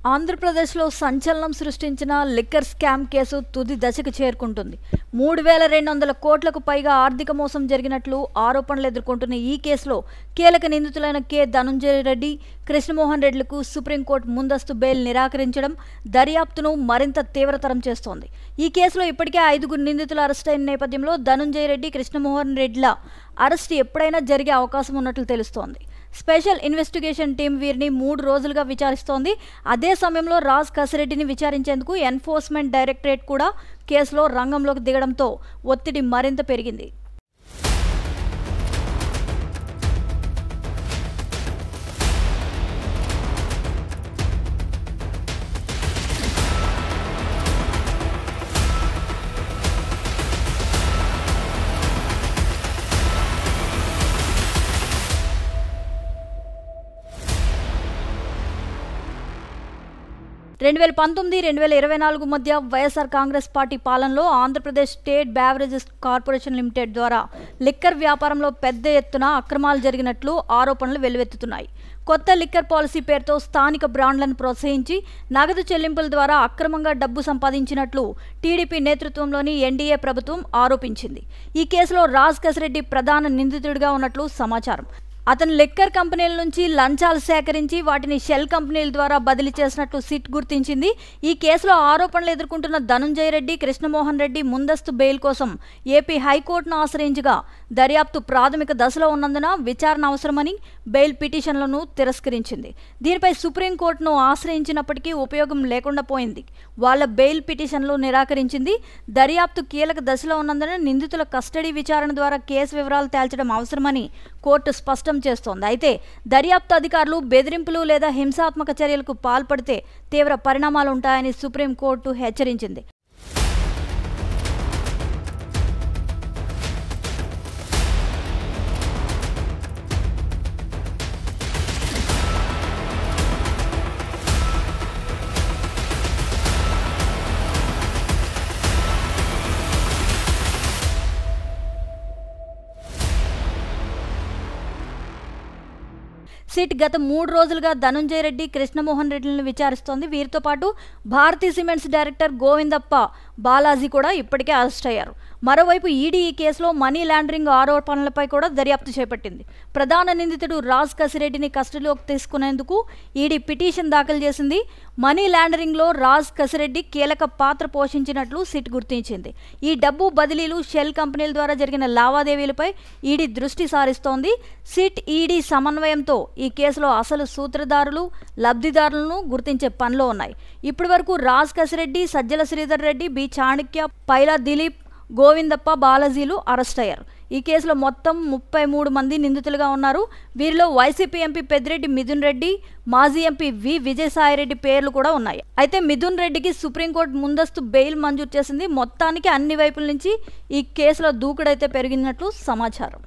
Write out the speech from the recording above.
ఆంధ్రప్రదేశ్లో సంచలనం సృష్టించిన లిక్కర్ స్కామ్ కేసు తుది దశకు చేరుకుంటుంది. 3200 కోట్లకు పైగా ఆర్థిక మోసం జరిగినట్లు ఆరోపణలు ఎదుర్కొంటున్న ఈ కేసులో కీలక నిందితులైన కె ధనుంజయ రెడ్డి, కృష్ణమోహన్ రెడ్డిలకు సుప్రీంకోర్టు ముందస్తు బెయిల్ నిరాకరించడం దర్యాప్తును మరింత తీవ్రతరం చేస్తోంది. ఈ కేసులో ఇప్పటికే 5 నిందితులు అరెస్ట్ అయిన నేపథ్యంలో ధనుంజయ రెడ్డి, కృష్ణమోహన్ రెడ్డిల అరెస్ట్ ఎప్పుడైనా జరిగే అవకాశం ఉన్నట్లు తెలుస్తోంది. స్పెషల్ ఇన్వెస్టిగేషన్ టీం వీరిని 3 రోజులుగా విచారిస్తోంది. అదే సమయంలో రాజ్ కసిరెడ్డిని విచారించేందుకు ఎన్ఫోర్స్మెంట్ డైరెక్టరేట్ కూడా కేసులో రంగంలోకి దిగడంతో ఒత్తిడి మరింత పెరిగింది. రెండు 2019-2024 మధ్య వైఎస్ఆర్ కాంగ్రెస్ పార్టీ పాలనలో Andhra Pradesh state beverages corporation limited ద్వారా లిక్కర్ వ్యాపారంలో పెద్ద ఎత్తున అక్రమాలు జరిగినట్లు ఆరోపణలు వెల్లువెత్తుతున్నాయి. కొత్త లిక్కర్ పాలసీ పేరుతో స్థానిక బ్రాండ్లను ప్రోత్సహించి నగదు చెల్లింపుల ద్వారా అక్రమంగా డబ్బు సంపాదించినట్లు టీడీపీ నేతృత్వంలోని ఎన్డీఏ ప్రభుత్వం ఆరోపించింది. ఈ కేసులో రాజ్ కసిరెడ్డి ప్రధాన నిందితుడిగా ఉన్నట్లు సమాచారం. అతను లిక్కర్ కంపెనీల నుంచి లంచాలు సేకరించి వాటిని షెల్ కంపెనీల ద్వారా బదిలీ చేసినట్లు సిట్ గుర్తించింది. ఈ కేసులో ఆరోపణలు ఎదుర్కొంటున్న ధనుంజయ రెడ్డి, కృష్ణమోహన్ రెడ్డి ముందస్తు బెయిల్ కోసం ఏపీ హైకోర్టును ఆశ్రయించగా దర్యాప్తు ప్రాథమిక దశలో ఉన్నందున విచారణ అవసరమని బెయిల్ పిటిషన్లను తిరస్కరించింది. దీనిపై సుప్రీంకోర్టును ఆశ్రయించినప్పటికీ ఉపయోగం లేకుండా పోయింది. వాళ్ళ బెయిల్ పిటిషన్లు నిరాకరించింది. దర్యాప్తు కీలక దశలో ఉన్నందున నిందితుల కస్టడీ విచారణ ద్వారా కేసు వివరాలు తేల్చడం అవసరమని కోర్టు స్పష్టం చేస్తోంది. అయితే దర్యాప్తు అధికారులు బెదిరింపులు లేదా హింసాత్మక చర్యలకు పాల్పడితే తీవ్ర పరిణామాలు ఉంటాయని సుప్రీంకోర్టు హెచ్చరించింది. సిట్ గత 3 రోజులుగా ధనుంజయ రెడ్డి, కృష్ణమోహన్ రెడ్డిలను విచారిస్తోంది. వీరితో పాటు భారతీ సిమెంట్స్ డైరెక్టర్ గోవిందప్ప బాలాజీ కూడా ఇప్పటికే అరెస్ట్ అయ్యారు. మరోవైపు ఈడీ ఈ కేసులో మనీ లాండరింగ్ ఆరోపణలపై కూడా దర్యాప్తు చేపట్టింది. ప్రధాన నిందితుడు రాజ్ కసిరెడ్డిని కస్టడీలోకి తీసుకునేందుకు ఈడీ పిటిషన్ దాఖలు చేసింది. మనీ లాండరింగ్లో రాజ్ కసిరెడ్డి కీలక పాత్ర పోషించినట్లు సిట్ గుర్తించింది. ఈ డబ్బు బదిలీలు షెల్ కంపెనీల ద్వారా జరిగిన లావాదేవీలపై ఈడీ దృష్టి సారిస్తోంది. సిట్, ఈడీ సమన్వయంతో ఈ కేసులో అసలు సూత్రధారులు, లబ్ధిదారులను గుర్తించే పనిలో ఉన్నాయి. ఇప్పటి వరకు రాజ్ కసిరెడ్డి, సజ్జల శ్రీధర్ రెడ్డి, బి చాణక్య, పైలా దిలీప్, గోవిందప్ప బాలాజీలు అరెస్ట్ అయ్యారు. ఈ కేసులో మొత్తం 33 మంది నిందితులుగా ఉన్నారు. వీరిలో వైసీపీ ఎంపీ పెద్దిరెడ్డి మిథున్ రెడ్డి, మాజీ ఎంపీ వి విజయసాయిరెడ్డి పేర్లు కూడా ఉన్నాయి. అయితే మిథున్ రెడ్డికి సుప్రీంకోర్టు ముందస్తు బెయిల్ మంజూరు చేసింది. మొత్తానికి అన్ని వైపుల నుంచి ఈ కేసులో దూకుడైతే పెరిగినట్లు సమాచారం.